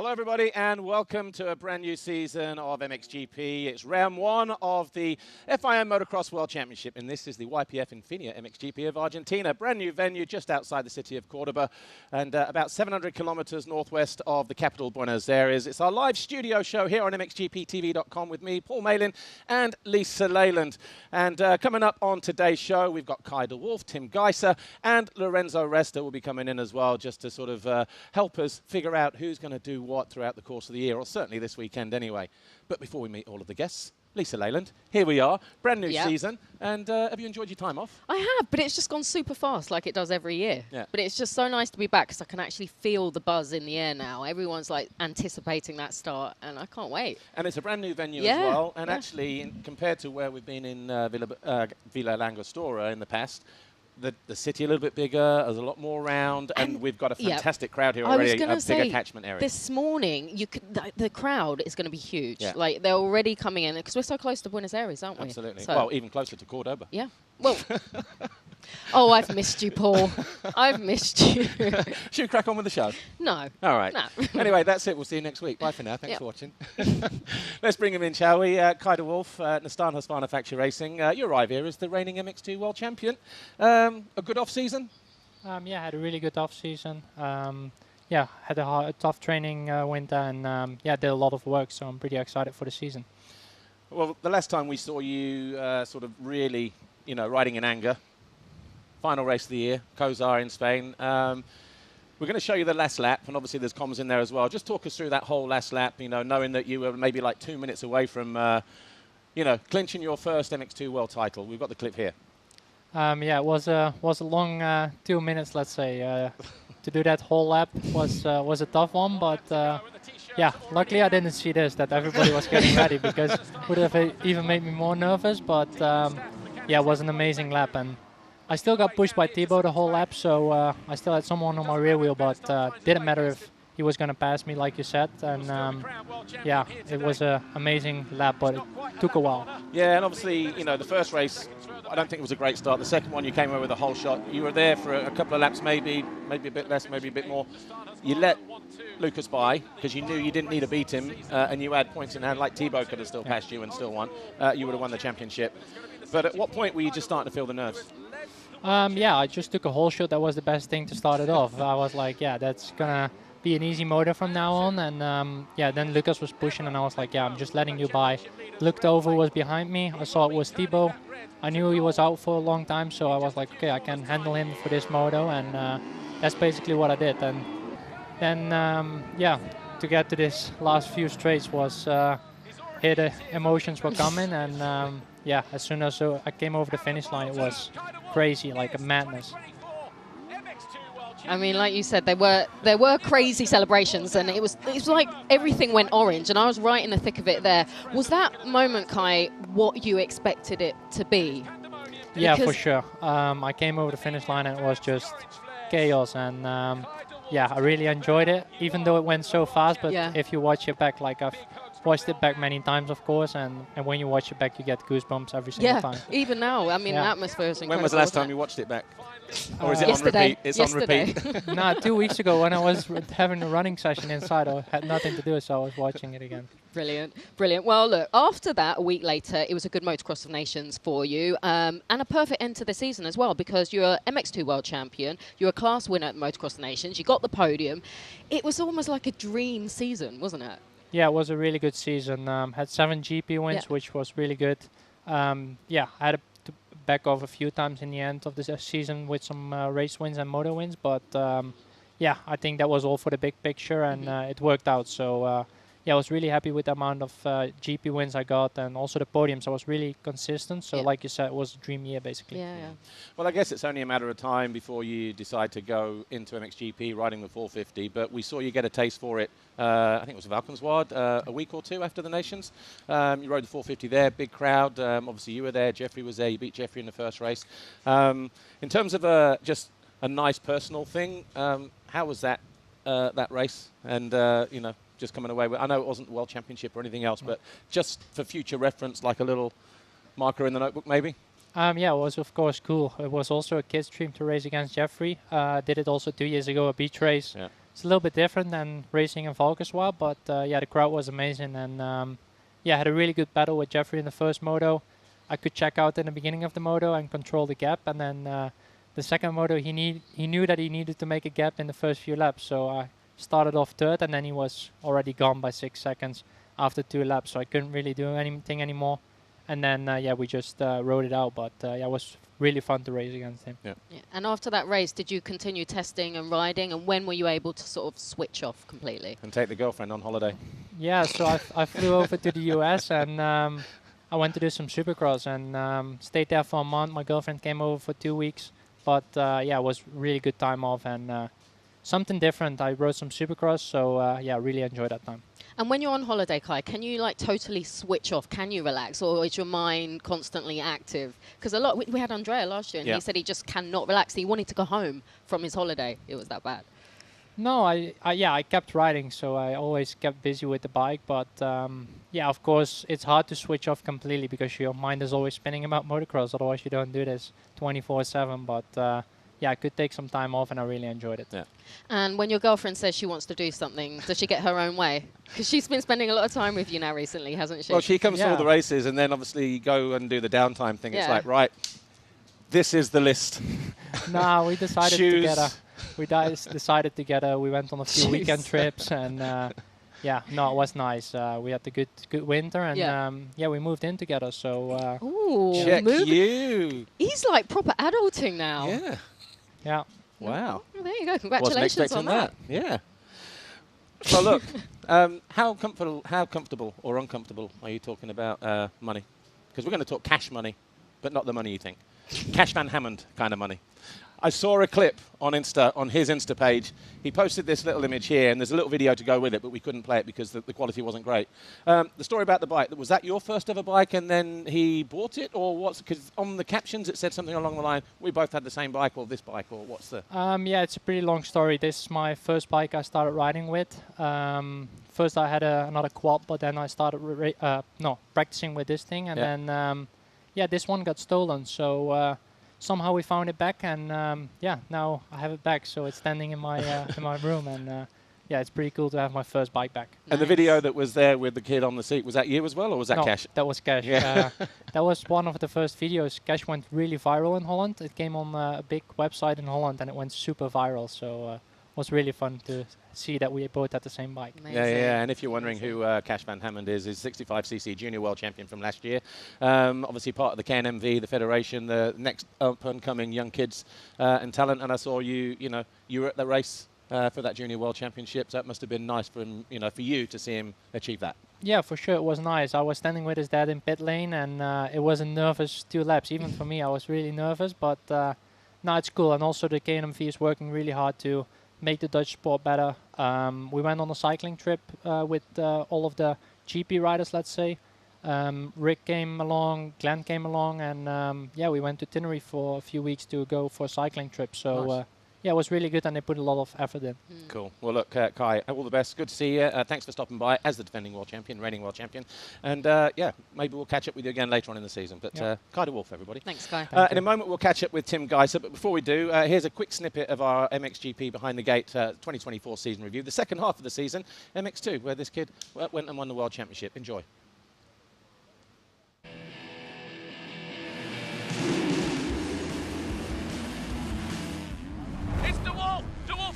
Hello everybody and welcome to a brand new season of MXGP. It's round one of the FIM Motocross World Championship and this is the YPF INFINIA MXGP of Argentina. Brand new venue just outside the city of Cordoba and about 700 kilometers northwest of the capital Buenos Aires. It's our live studio show here on MXGPTV.com with me, Paul Malin and Lisa Leyland. And coming up on today's show we've got Kai de Wolf, Tim Gajser and Lorenzo Resta will be coming in as well just to sort of help us figure out who's going to do what throughout the course of the year, or certainly this weekend anyway. But before we meet all of the guests, Lisa Leyland, here we are, brand new season, and have you enjoyed your time off? I have, but it's just gone super fast like it does every year. Yeah. But it's just so nice to be back because I can actually feel the buzz in the air now. Everyone's like anticipating that start, and I can't wait. And it's a brand new venue as well, and actually, compared to where we've been in Villa Langostura in the past, the city a little bit bigger, there's a lot more around, and we've got a fantastic crowd here already, a bigger catchment area. This morning, the crowd is going to be huge. Yeah. Like, they're already coming in, because we're so close to Buenos Aires, aren't we? Absolutely. So well, even closer to Cordoba. Yeah. Well, oh, I've missed you, Paul. I've missed you. Should we crack on with the show? No. All right. No. Anyway, that's it. We'll see you next week. Bye for now. Thanks for watching. Let's bring him in, shall we? Kai de Wolf, Nistan Husqvarna Factory Racing. You arrive here as the reigning MX2 World Champion. A good off-season? Yeah, had a really good off-season. Yeah, had a tough training winter and yeah, did a lot of work, so I'm pretty excited for the season. Well, the last time we saw you sort of really, riding in anger, final race of the year, Cozar in Spain. We're going to show you the last lap, and obviously there's comms in there as well. Just talk us through that whole last lap, knowing that you were maybe like 2 minutes away from, clinching your first MX2 World title. We've got the clip here. Yeah, it was a long 2 minutes, let's say. To do that whole lap was a tough one, but yeah, luckily I didn't see this, that everybody was getting ready, because it would have even made me more nervous, but yeah, it was an amazing lap, and I still got pushed by Thibaut the whole lap, so I still had someone on my rear wheel, but didn't matter if he was going to pass me, like you said, and yeah, it was an amazing lap, but it took a while. Yeah, and obviously, the first race, I don't think it was a great start. The second one, you came away with a whole shot. You were there for a couple of laps, maybe a bit less, maybe a bit more. You let Lucas by because you knew you didn't need to beat him, and you had points in hand. Like Thibaut could have still passed you and still won. You would have won the championship. But at what point were you just starting to feel the nerves? Yeah, I just took a whole shot. That was the best thing to start it off. I was like, yeah, that's gonna be an easy motor from now on. And yeah, then Lucas was pushing, and I was like, yeah, I'm just letting you by. Looked over, was behind me. I saw it was Thibaut. I knew he was out for a long time, so I was like, okay, I can handle him for this moto, and that's basically what I did. And then, yeah, to get to this last few straights was, here the emotions were coming, and yeah, as soon as I came over the finish line, it was crazy, like a madness. I mean, like you said, there were crazy celebrations, and it was like everything went orange, and I was right in the thick of it there. Was that moment, Kai, what you expected it to be? Yeah, for sure. I came over the finish line, and it was just chaos, and yeah, I really enjoyed it, even though it went so fast. But if you watch it back, like I've watched it back many times, of course, and when you watch it back, you get goosebumps every single time. Even now. I mean, the atmosphere is incredible. When was the last time you watched it back? Or is it yesterday. on repeat? It's yesterday. on repeat. No, 2 weeks ago when I was having a running session inside, I had nothing to do, so I was watching it again. Brilliant, brilliant. Well, look, after that, a week later, it was a good Motocross of Nations for you, and a perfect end to the season as well, because you're MX2 World Champion, you're a class winner at Motocross of Nations, you got the podium. It was almost like a dream season, wasn't it? Yeah, it was a really good season. Had 7 GP wins, which was really good. Yeah, I had to back off a few times in the end of the season with some race wins and moto wins, but yeah, I think that was all for the big picture, and it worked out. So yeah, I was really happy with the amount of GP wins I got, and also the podiums. I was really consistent. So like you said, it was a dream year, basically. Yeah. Well, I guess it's only a matter of time before you decide to go into MXGP riding the 450, but we saw you get a taste for it, I think it was Valkenswaard, a week or two after the Nations. You rode the 450 there, big crowd. Obviously, you were there. Jeffrey was there. You beat Jeffrey in the first race. In terms of just a nice personal thing, how was that race? And, just coming away with, I know it wasn't the World Championship or anything else, but just for future reference, like a little marker in the notebook, maybe? Yeah, it was of course cool. It was also a kid's dream to race against Jeffrey. Did it also 2 years ago, a beach race. it's a little bit different than racing in Valk as well. But yeah, the crowd was amazing, and yeah, I had a really good battle with Jeffrey in the first moto. I could check out in the beginning of the moto and control the gap, and then the second moto he knew that he needed to make a gap in the first few laps, so I started off third, and then he was already gone by 6 seconds after 2 laps, so I couldn't really do anything anymore. And then yeah, we just rode it out, but yeah, it was really fun to race against him. Yeah. And after that race, did you continue testing and riding, and when were you able to sort of switch off completely? And take the girlfriend on holiday. Yeah, so I flew over to the US, and I went to do some Supercross, and stayed there for a month. My girlfriend came over for 2 weeks, but yeah, it was really good time off, and something different. I rode some Supercross, so yeah, really enjoyed that time. And when you're on holiday, Kai, can you like totally switch off? Can you relax, or is your mind constantly active? Because a lot, we had Andrea last year, and he said he just cannot relax. He wanted to go home from his holiday. It was that bad. No, yeah, I kept riding, so I always kept busy with the bike. But yeah, of course, it's hard to switch off completely because your mind is always spinning about motocross. Otherwise, you don't do this 24/7. But yeah, I could take some time off, and I really enjoyed it. Yeah. And when your girlfriend says she wants to do something, does she get her own way? Because she's been spending a lot of time with you now recently, hasn't she? Well, she comes to all the races, and then obviously you go and do the downtime thing. It's like, right, this is the list. No, we decided together. We decided together. We went on a few weekend trips, and yeah, no, it was nice. We had a good winter, and yeah, we moved in together. So ooh, check you. He's like proper adulting now. Yeah. Yeah. Wow. Well, there you go. Congratulations on that. Yeah. So look, how comfortable or uncomfortable are you talking about money? Because we're going to talk cash money, but not the money you think. Cash Van Hammond kind of money. I saw a clip on Insta, on his Insta page. He posted this little image here, and there's a little video to go with it, but we couldn't play it because the quality wasn't great. The story about the bike, was that your first ever bike and then he bought it? Or what's, because on the captions it said something along the line, we both had the same bike or this bike, or what's the... Yeah, it's a pretty long story. This is my first bike I started riding with. First I had another quad, but then I started practicing with this thing, and then yeah, this one got stolen, so somehow we found it back, and yeah, now I have it back, so it's standing in my in my room, and yeah, it's pretty cool to have my first bike back. And the video that was there with the kid on the seat, was that you as well, or was that Cash? That was Cash. Yeah. That was one of the first videos. Cash went really viral in Holland. It came on a big website in Holland, and it went super viral, so it was really fun to see that we both had the same bike. Amazing. Yeah, and if you're wondering who Cash Van Hammond is 65cc junior world champion from last year. Obviously part of the KNMV, the federation, the next up-and-coming young kids and talent. And I saw you were at the race for that junior world championship. So that must have been nice for him, for you to see him achieve that. Yeah, for sure, it was nice. I was standing with his dad in pit lane, and it was a nervous 2 laps. Even for me, I was really nervous, but no, it's cool. And also the KNMV is working really hard to make the Dutch sport better. We went on a cycling trip with all of the GP riders, let's say. Rick came along, Glenn came along, and yeah, we went to Tenerife for a few weeks to go for a cycling trip. So nice. Yeah, it was really good, and they put a lot of effort in. Cool. Well, look, Kai, all the best. Good to see you. Thanks for stopping by as the defending world champion, reigning world champion. And yeah, maybe we'll catch up with you again later on in the season. But Kai de Wolf, everybody. Thanks, Kai. In a moment, we'll catch up with Tim Gajser. But before we do, here's a quick snippet of our MXGP Behind the Gate 2024 season review. The second half of the season, MX2, where this kid went and won the world championship. Enjoy.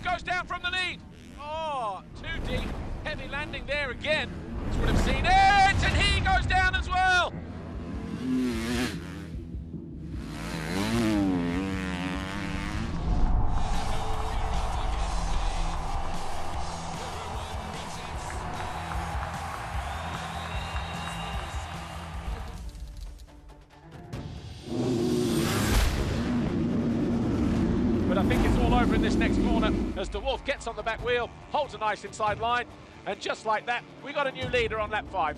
Goes down from the lead. Oh, too deep. Heavy landing there again. This would have seen it, and he goes down as well. But I think it's all over in this next corner as De Wolf gets on the back wheel, holds a nice inside line, and just like that, we got a new leader on lap 5.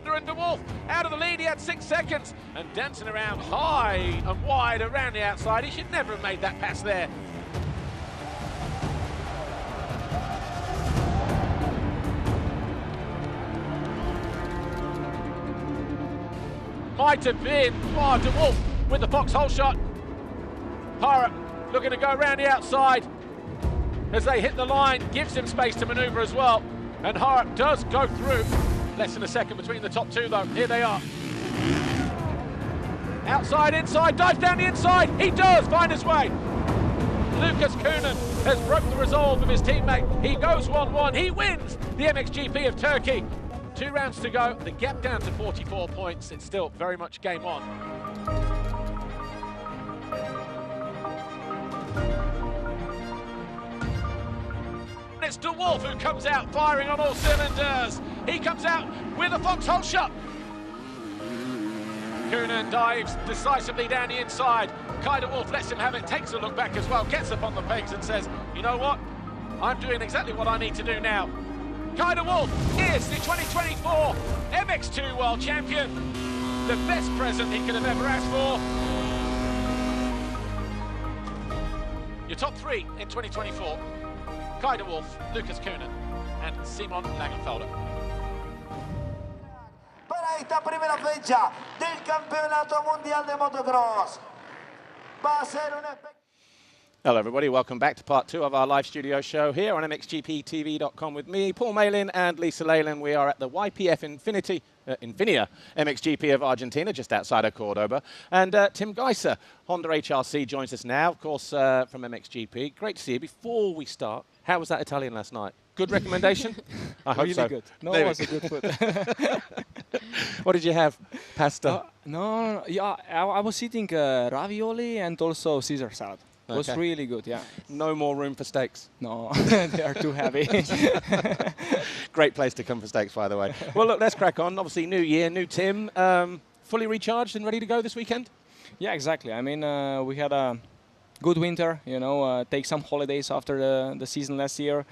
And De Wolf out of the lead, he had 6 seconds, and dancing around high and wide around the outside. He should never have made that pass there. Might have been, oh, De Wolf with the foxhole shot. Pirate looking to go around the outside. as they hit the line, gives him space to manoeuvre as well. And Hart does go through. Less than a second between the top two though. Here they are. Outside, inside, dives down the inside. He does find his way. Lucas Kuhnen has broke the resolve of his teammate. He goes 1-1. He wins the MXGP of Turkey. 2 rounds to go. The gap down to 44 points. It's still very much game on. It's De Wolf who comes out firing on all cylinders. He comes out with a foxhole shot. Kuhnen dives decisively down the inside. Kai De Wolf lets him have it, takes a look back as well, gets up on the pegs and says, you know what? I'm doing exactly what I need to do now. Kai De Wolf is the 2024 MX2 World Champion. The best present he could have ever asked for. Your top 3 in 2024. Kai De Wolf, Lucas Kuhnen and Simon Langenfelder. Para esta primera fecha del Campeonato Mundial de Motocross. Va a ser un espectáculo. Hello everybody, welcome back to part 2 of our live studio show here on MXGPTV.com with me, Paul Malin and Lisa Leyland. We are at the YPF INFINIA MXGP of Argentina, just outside of Cordoba. And Tim Gajser, Honda HRC, joins us now, of course, from MXGP. Great to see you. Before we start, how was that Italian last night? Good recommendation? I hope really so. Good. No, it was a good food. What did you have? Pasta? No, yeah, I was eating ravioli and also Caesar salad. It was Okay. really good, yeah. No more room for steaks? No, they are too heavy. Great place to come for steaks, by the way. Well, look, let's crack on. Obviously, new year, new Tim. Fully recharged and ready to go this weekend? Yeah, exactly. I mean, we had a good winter, you know, take some holidays after the season last year.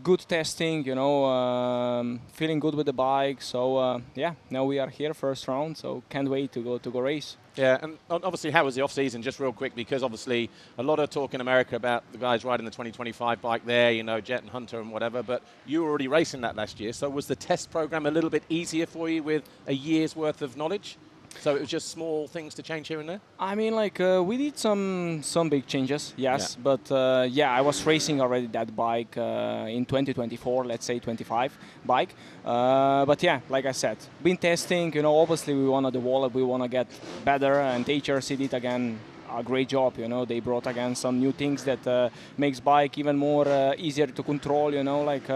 Good testing, you know, feeling good with the bike. So, yeah, now we are here, first round, so can't wait to go race. Yeah, and obviously, how was the off-season, just real quick, because obviously a lot of talk in America about the guys riding the 2025 bike there, you know, Jet and Hunter and whatever, but you were already racing that last year, so was the test program a little bit easier for you with a year's worth of knowledge? So it was just small things to change here and there? I mean, like, we did some big changes, yes, yeah. But yeah, I was racing already that bike in 2024, let's say 25 bike. But yeah, like I said, been testing, you know, obviously we want to develop, we want to get better, and HRC did again a great job, you know. They brought again some new things that makes bike even more easier to control, you know, like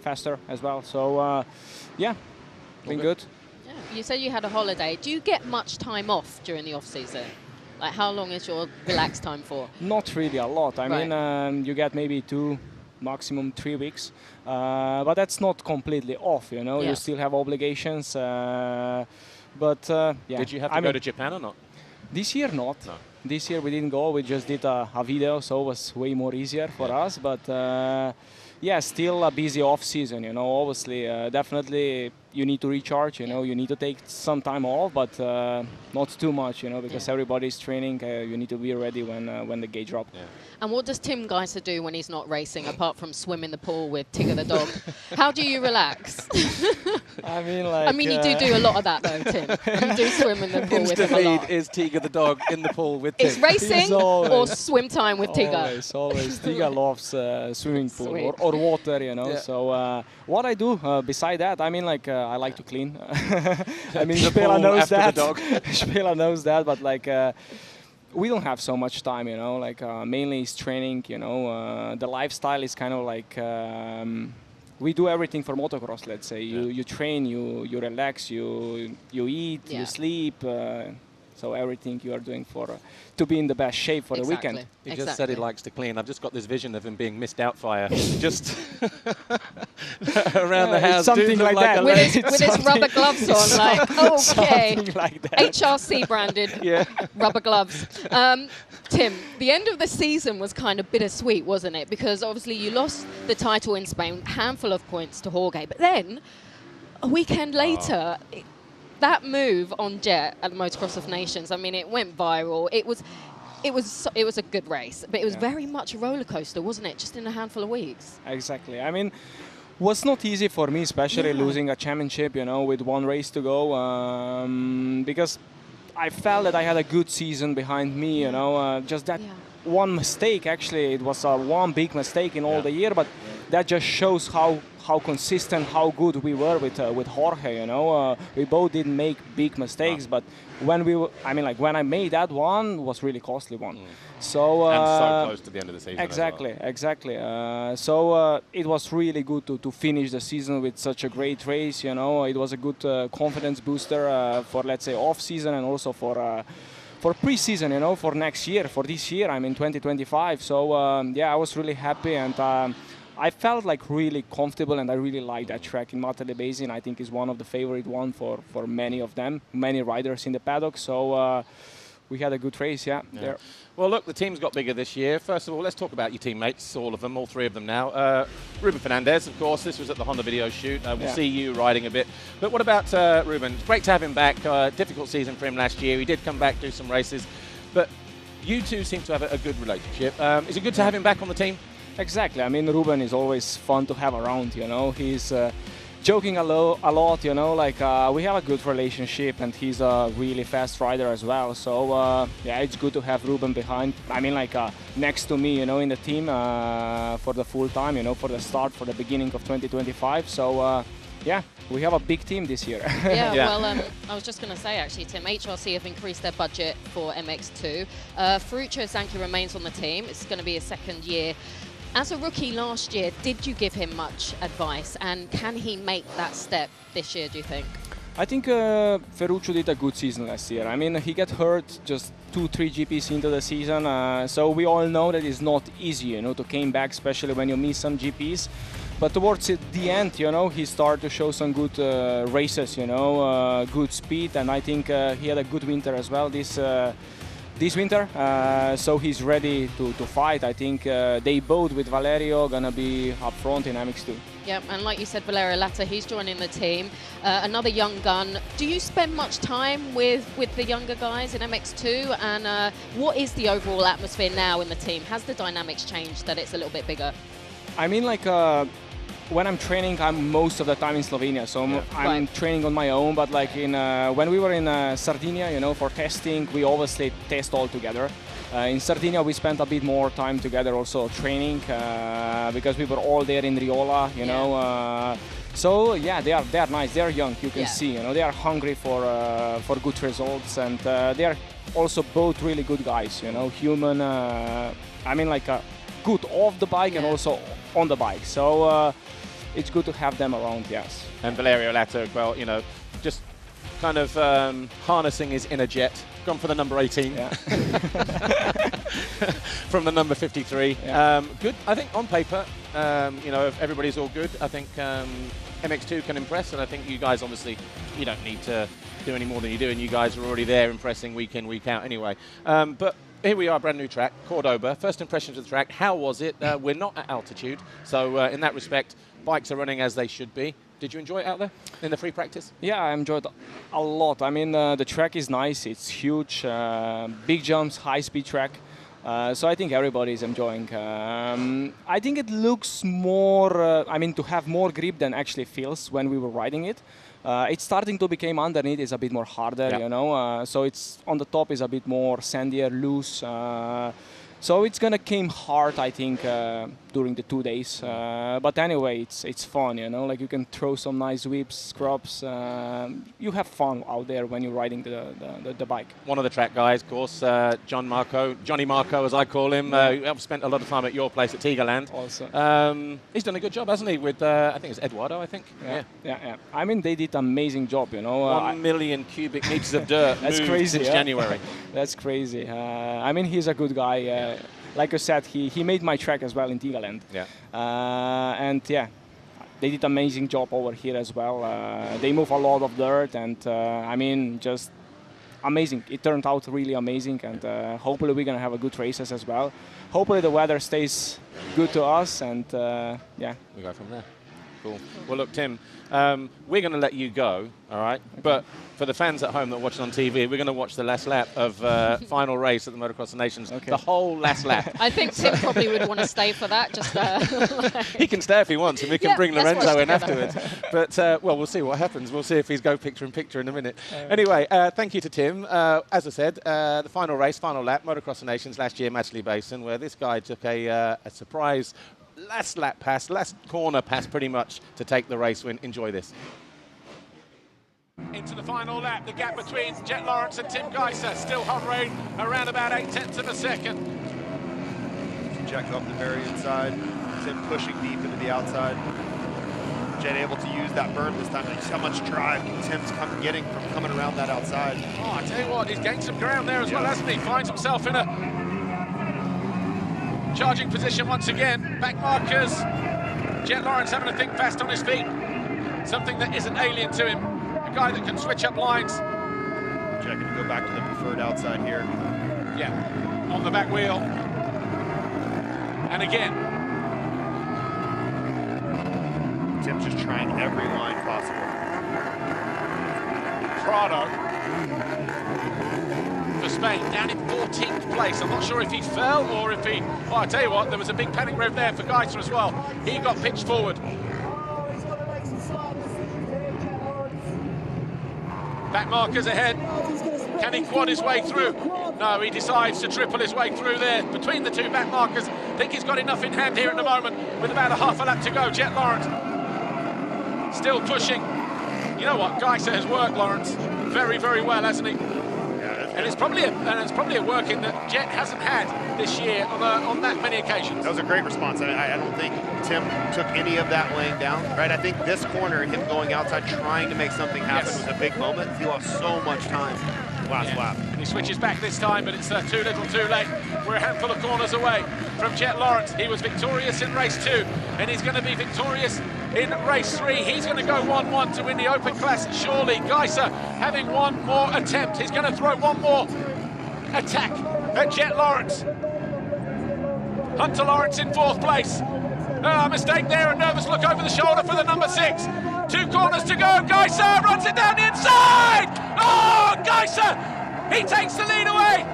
faster as well. So yeah, been good. You said you had a holiday. Do you get much time off during the off-season? Like, how long is your relaxed time for? Not really a lot. I Right. mean, you get maybe 2, maximum 3 weeks. But that's not completely off, you know. Yeah. You still have obligations. But, yeah. Did you have to go to Japan or not? This year, not. No. This year we didn't go. We just did a video, so it was way more easier for us. But, yeah, still a busy off-season, you know. Obviously, definitely you need to recharge, you know. You need to take some time off, but not too much, you know, because everybody's training. You need to be ready when the gate drop. Yeah. And what does Tim Gajser do when he's not racing, apart from swim in the pool with Tigger the dog? How do you relax? I mean, like... I mean, you do a lot of that, though, Tim. You do swim in the pool with him a lot. Insta-feed is Tiger the dog in the pool with Tim. It's racing or swim time with Tigger? Always. Tigger loves swimming pool Sweet. or water, you know. Yeah. So what I do beside that, I mean, like, I like to clean. I mean, The Spela pool knows after that. the dog. Spela knows that, but like, we don't have so much time, you know. Like, mainly it's training, you know. The lifestyle is kind of like, we do everything for motocross. Let's say you train, you relax, you eat, you sleep. So everything you are doing to be in the best shape for the weekend. He just said he likes to clean. I've just got this vision of him being Miss Doubtfire, just around the house. Something like that. With his rubber gloves on, like, okay. Something like that. HRC branded rubber gloves. Tim, the end of the season was kind of bittersweet, wasn't it? Because obviously you lost the title in Spain, handful of points to Jorge, but then a weekend later, that move on Jet at the Motocross of Nations, I mean, it went viral. It was a good race, but it was very much a roller coaster, wasn't it? Just in a handful of weeks. Exactly. I mean, was not easy for me, especially losing a championship, you know, with one race to go, because I felt that I had a good season behind me, you know, just that one mistake. Actually, it was one big mistake in all the year, but that just shows how consistent, how good we were with Jorge. You know, we both didn't make big mistakes, but when when I made that one, was really costly one. So and so close to the end of the season. Exactly, as well. exactly. So it was really good to finish the season with such a great race. You know, it was a good confidence booster for, let's say, off season, and also for pre-season, you know, for next year, for this year, I'm in 2025. So yeah, I was really happy, and I felt like really comfortable, and I really like that track in Matterley Basin. I think is one of the favorite one for many of them, many riders in the paddock. So we had a good race, there. Well, look, the team's got bigger this year. First of all, let's talk about your teammates, all of them, all three of them now. Ruben Fernandez, of course, this was at the Honda video shoot. We'll see you riding a bit. But what about Ruben? It's great to have him back. Difficult season for him last year. He did come back, do some races. But you two seem to have a good relationship. Is it good to have him back on the team? Exactly. I mean, Ruben is always fun to have around, you know. He's joking a lot, you know, like we have a good relationship, and he's a really fast rider as well. So yeah, it's good to have Ruben behind. I mean, like next to me, you know, in the team for the full time, you know, for the start, for the beginning of 2025. So yeah, we have a big team this year. Yeah, well, I was just going to say, actually, Tim, HRC have increased their budget for MX2. Ferruccio Zanchi remains on the team. It's going to be his second year. As a rookie last year, did you give him much advice, and can he make that step this year, do you think? I think Ferruccio did a good season last year. I mean, he got hurt just 2-3 GPs into the season, so we all know that it's not easy, you know, to come back, especially when you miss some GPs. But towards the end, you know, he started to show some good races, you know, good speed, and I think he had a good winter as well this winter, so he's ready to fight. I think they both with Valerio gonna be up front in MX2. Yeah, and like you said, Valerio Latta, he's joining the team. Another young gun. Do you spend much time with the younger guys in MX2? And what is the overall atmosphere now in the team? Has the dynamics changed that it's a little bit bigger? I mean, like, when I'm training, I'm most of the time in Slovenia, so I'm training on my own. But like when we were in Sardinia, you know, for testing, we obviously test all together. In Sardinia, we spent a bit more time together, also training, because we were all there in Riola, you know. So yeah, they are nice. They are young. You can see, you know, they are hungry for good results, and they are also both really good guys. You know, human. I mean, like good off the bike and also on the bike. So. It's good to have them around, yes. And Valerio Latta, well, you know, just kind of harnessing his inner jet. Gone for the number 18 from the number 53. Good, I think, on paper. You know, if everybody's all good, I think MX2 can impress, and I think you guys, obviously, you don't need to do any more than you do, and you guys are already there impressing week in, week out anyway. But here we are, brand new track, Cordoba. First impressions of the track, how was it? We're not at altitude, so in that respect, bikes are running as they should be. Did you enjoy it out there in the free practice? Yeah, I enjoyed it a lot. I mean, the track is nice. It's huge, big jumps, high-speed track. So I think everybody is enjoying. I think it looks more, I mean, to have more grip than actually feels when we were riding it. It's starting to become underneath is a bit more harder, you know. So it's on the top is a bit more sandier, loose. So it's gonna come hard, I think, during the 2 days. But anyway, it's fun, you know. Like you can throw some nice whips, scrubs. You have fun out there when you're riding the bike. One of the track guys, of course, Johnny Marco, as I call him. I've spent a lot of time at your place at Tigerland. Also, he's done a good job, hasn't he? With I think it's Eduardo. I think. Yeah. I mean, they did an amazing job, you know. 1 million cubic meters of dirt. That's crazy. Since January. That's crazy. I mean, he's a good guy. Like I said, he made my track as well in Tigerland. And yeah, they did an amazing job over here as well. They move a lot of dirt, and I mean, just amazing. It turned out really amazing, and hopefully we're gonna have a good races as well. Hopefully the weather stays good to us, and yeah. We go from there. Cool. Well, look, Tim, we're going to let you go, all right? Okay. But for the fans at home that are watching on TV, we're going to watch the last lap of final race at the Motocross of Nations, the whole last lap. I think Tim probably would want to stay for that. Just he can stay if he wants, and we can bring Lorenzo in afterwards. But, well, we'll see what happens. We'll see if he's go picture-in-picture in a minute. Anyway, thank you to Tim. As I said, the final race, final lap, Motocross of Nations last year, Matchley Basin, where this guy took a surprise last lap pass, last corner pass pretty much to take the race win. Enjoy this. Into the final lap, the gap between Jet Lawrence and Tim Gajser still hovering around about 0.8 of a second. Jet up the very inside, Tim pushing deep into the outside. Jet able to use that berm this time. Like, how much drive Tim's getting from coming around that outside. Oh, I tell you what, he's gained some ground there as well, hasn't he? Finds himself in a charging position once again. Back markers. Jet Lawrence having to think fast on his feet. Something that isn't alien to him. A guy that can switch up lines. Jet going to go back to the preferred outside here. Yeah, on the back wheel. And again. Tim's just trying every line possible. Prado for Spain, down in 14th place. I'm not sure if he fell or if he... Oh, I tell you what, there was a big panic rev there for Gajser as well. He got pitched forward. Back markers ahead. Can he quad his way through? No, he decides to triple his way through there. Between the two back markers, I think he's got enough in hand here at the moment with about a half a lap to go. Jet Lawrence still pushing. You know what, Gajser has worked Lawrence very, very well, hasn't he? And it's probably a working that Jet hasn't had this year on that many occasions. That was a great response. I don't think Tim took any of that laying down, right? I think this corner, him going outside, trying to make something happen, was a big moment. He lost so much time last lap. He switches back this time, but it's too little too late. We're a handful of corners away from Jet Lawrence. He was victorious in race 2, and he's going to be victorious in race 3. He's going to go 1-1 to win the Open Class, surely. Gajser having one more attempt. He's going to throw one more attack at Jet Lawrence. Hunter Lawrence in 4th place. Mistake there, a nervous look over the shoulder for the number 6. 2 corners to go. Gajser runs it down the inside. Oh, Gajser, he takes the lead away.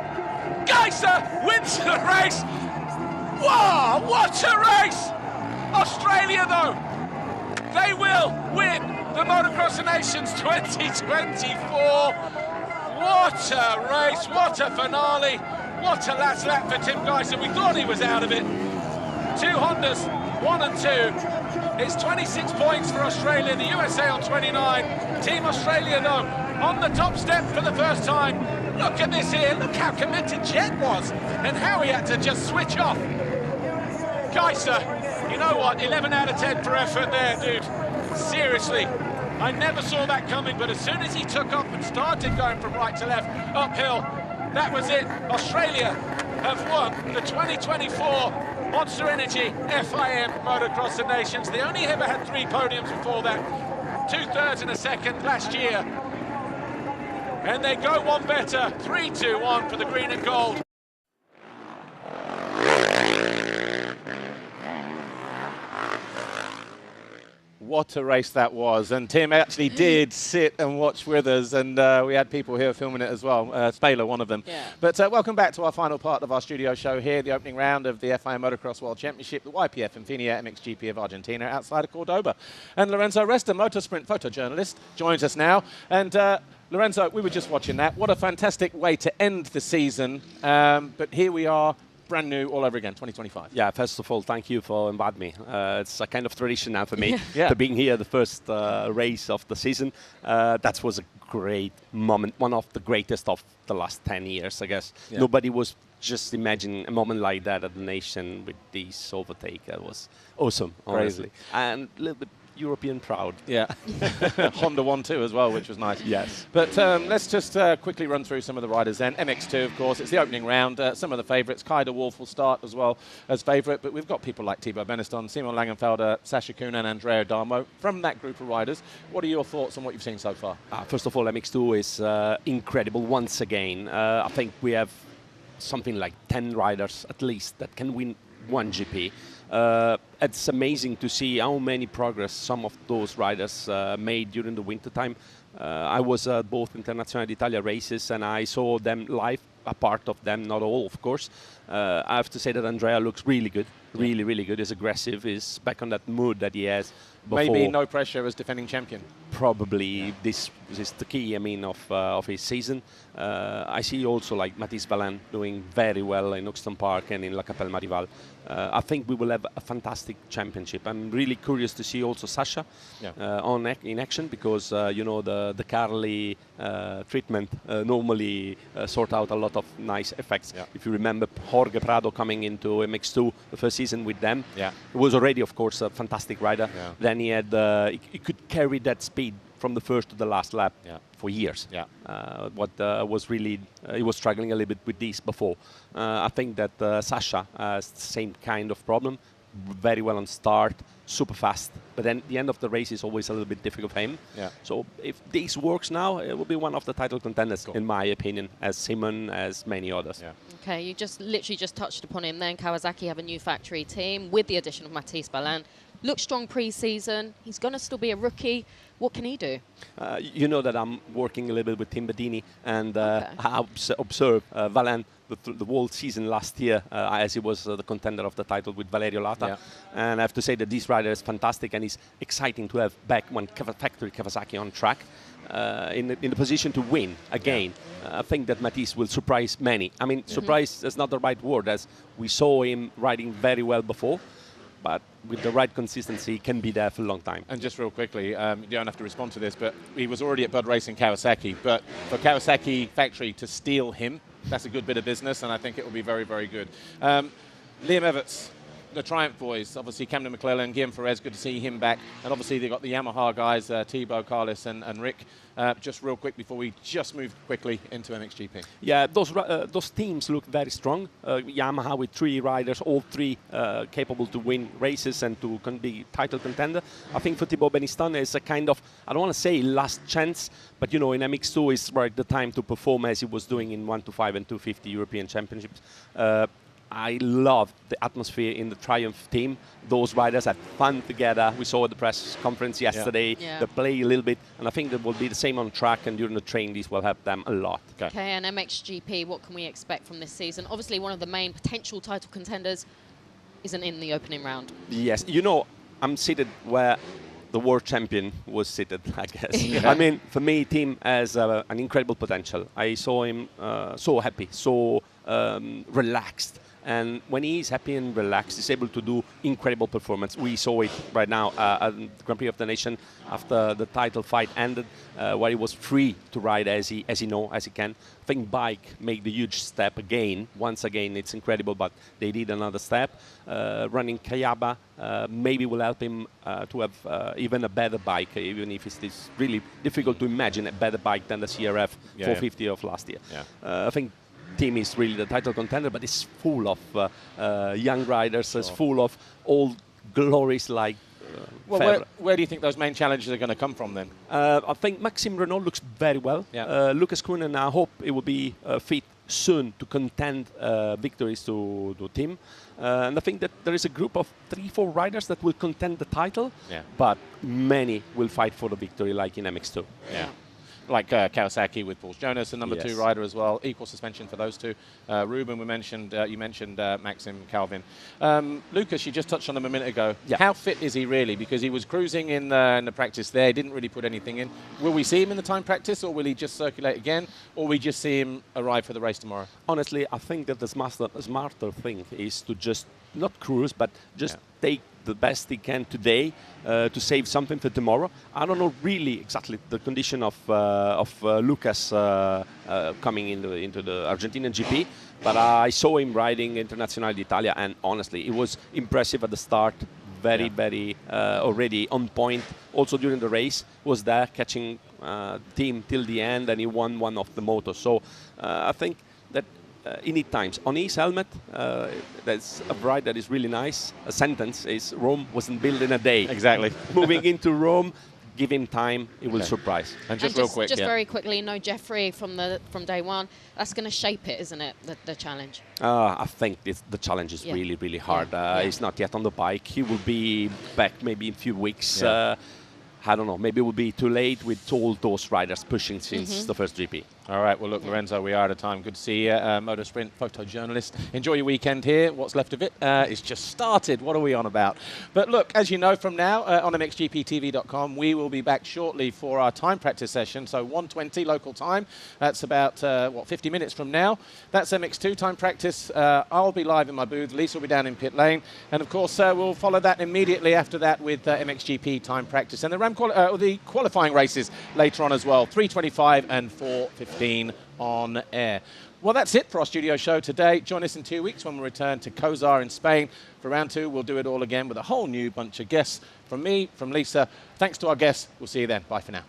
Gajser wins the race. Wow, what a race. Australia, though, they will win the Motocross of Nations 2024. What a race, what a finale, what a last lap for Tim Gajser. We thought he was out of it. 2 Hondas, 1 and 2. It's 26 points for Australia, the USA on 29. Team Australia, though, on the top step for the first time. Look at this here, look how committed Jet was and how he had to just switch off. Gajser, you know what, 11 out of 10 for effort there, dude. Seriously, I never saw that coming, but as soon as he took up and started going from right to left, uphill, that was it. Australia have won the 2024 Monster Energy FIM Motocross of Nations. They only ever had 3 podiums before that. 2 thirds and a second last year. And they go one better, 3-2-1 for the green and gold. What a race that was, and Tim actually did sit and watch with us, and we had people here filming it as well, Spaler, one of them. Yeah. But welcome back to our final part of our studio show here, the opening round of the FIM Motocross World Championship, the YPF INFINIA MXGP of Argentina outside of Cordoba. And Lorenzo Resta, Motorsprint photojournalist, joins us now. And Lorenzo, we were just watching that. What a fantastic way to end the season, but here we are, brand new all over again, 2025. Yeah, first of all, thank you for inviting me. It's a kind of tradition now for me to being here the first race of the season. That was a great moment, one of the greatest of the last 10 years, I guess. Yeah. Nobody was just imagining a moment like that at the nation with this overtake. It was awesome, honestly. And a little bit European proud. Yeah. Honda won too as well, which was nice. Yes. But let's just quickly run through some of the riders then. MX2, of course, it's the opening round. Some of the favourites. Kai de Wolf will start as well as favourite, but we've got people like Thibaut Beneston, Simon Langenfelder, Sasha Kuhn and Andrea Darmo. From that group of riders, what are your thoughts on what you've seen so far? First of all, MX2 is incredible once again. I think we have something like 10 riders at least that can win one GP. It's amazing to see how many progress some of those riders made during the winter time. I was at both Internazionale d'Italia races and I saw them live, a part of them, not all, of course. I have to say that Andrea looks really good, really good. He's aggressive, he's back on that mood that he has before. Maybe no pressure as defending champion. Probably this is the key, I mean, of his season. I see also like Mathis Valin doing very well in Hoxton Park and in La Capelle Marival. I think we will have a fantastic championship. I'm really curious to see also Sasha in action, because you know, the Carly treatment normally sort out a lot of nice effects. If you remember Jorge Prado coming into MX2 the first season with them, he was already, of course, a fantastic rider. Then he had he could carry that speed from the first to the last lap for years. Was really he was struggling a little bit with this before. I think that Sasha has the same kind of problem. Very well on start, super fast, but then the end of the race is always a little bit difficult for him. So if this works now, it will be one of the title contenders, in my opinion, as Simon, as many others. Okay, you just literally just touched upon him then. Kawasaki have a new factory team with the addition of Mathis Valin. Looks strong pre-season. He's going to still be a rookie. What can he do? You know that I'm working a little bit with Tim Bedini, and I observed Valin the whole season last year, as he was the contender of the title with Valerio Lata. And I have to say that this rider is fantastic, and it's exciting to have back one factory Kawasaki on track. In the position to win again. I think that Mathis will surprise many. I mean, surprise is not the right word, as we saw him riding very well before, but with the right consistency, he can be there for a long time. And just real quickly, you don't have to respond to this, but he was already at Bud Racing Kawasaki, but for Kawasaki factory to steal him, that's a good bit of business, and I think it will be very good. Liam Everts, the Triumph boys, obviously Camden McClellan, Guillaume Perez, good to see him back. And obviously they've got the Yamaha guys, Thibaut, Carlos and Rick. Just real quick before we just move quickly into MXGP. Yeah, those teams look very strong. Yamaha with 3 riders, all 3 capable to win races and to be title contender. I think for Thibaut Benistan is a kind of, I don't want to say last chance, but you know, in MX2 is right the time to perform as he was doing in 125 and 250 European Championships. I love the atmosphere in the Triumph team. Those riders had fun together. We saw at the press conference yesterday. They play a little bit, and I think that will be the same on track, and during the train, this will help them a lot. Okay, and MXGP, what can we expect from this season? Obviously, one of the main potential title contenders isn't in the opening round. Yes, you know, I'm seated where the world champion was seated, I guess. I mean, for me, Tim has an incredible potential. I saw him so happy, so relaxed. And when he's happy and relaxed, he's able to do incredible performance. We saw it right now at the Grand Prix of the Nation after the title fight ended, where he was free to ride as he can. I think bike made the huge step again. Once again, it's incredible, but they did another step. Running Kayaba maybe will help him to have even a better bike, even if it's really difficult to imagine a better bike than the CRF 450 of last year. I think team is really the title contender, but it's full of young riders. It's full of old glories like. Well, where do you think those main challenges are going to come from then? I think Maxime Renault looks very well. Lucas Kroenen, I hope it will be fit soon to contend victories to Tim. And I think that there is a group of 3-4 riders that will contend the title, but many will fight for the victory, like in MX2. Like Kawasaki with Paul Jonas, a number 2 rider as well. Equal suspension for those 2. Ruben, you mentioned Maxim, Calvin. Lucas, you just touched on him a minute ago. How fit is he really? Because he was cruising in the practice there, didn't really put anything in. Will we see him in the time practice, or will he just circulate again, or will we just see him arrive for the race tomorrow? Honestly, I think that the smarter thing is to just not cruise, but just take the best he can today to save something for tomorrow. I don't know really exactly the condition of Lucas coming into the Argentinian GP, but I saw him riding Internazionale d'Italia, and honestly, it was impressive at the start. Very already on point. Also during the race, was there catching team till the end, and he won one of the motos. So I think that he needs times. On his helmet, there's a ride that is really nice. A sentence is Rome wasn't built in a day. Exactly. Moving into Rome, give him time, he will surprise. And just real quick, just very quickly, no Jeffrey from day one. That's going to shape it, isn't it? The challenge. I think the challenge is really, really hard. He's not yet on the bike. He will be back maybe in a few weeks. I don't know. Maybe it will be too late with all those riders pushing since the first GP. All right. Well, look, Lorenzo, we are out of time. Good to see you, Motorsprint photojournalist. Enjoy your weekend here. What's left of it? It's just started. What are we on about? But look, as you know from now, on MXGPTV.com, we will be back shortly for our time practice session. So 1:20 local time. That's about, 50 minutes from now. That's MX2 time practice. I'll be live in my booth. Lisa will be down in pit lane. And, of course, we'll follow that immediately after that with MXGP time practice. And the qualifying races later on as well, 3:25 and 4:15 on air. Well, that's it for our studio show today. Join us in 2 weeks when we return to Kozar in Spain. For round 2, we'll do it all again with a whole new bunch of guests. From me, from Lisa, thanks to our guests. We'll see you then. Bye for now.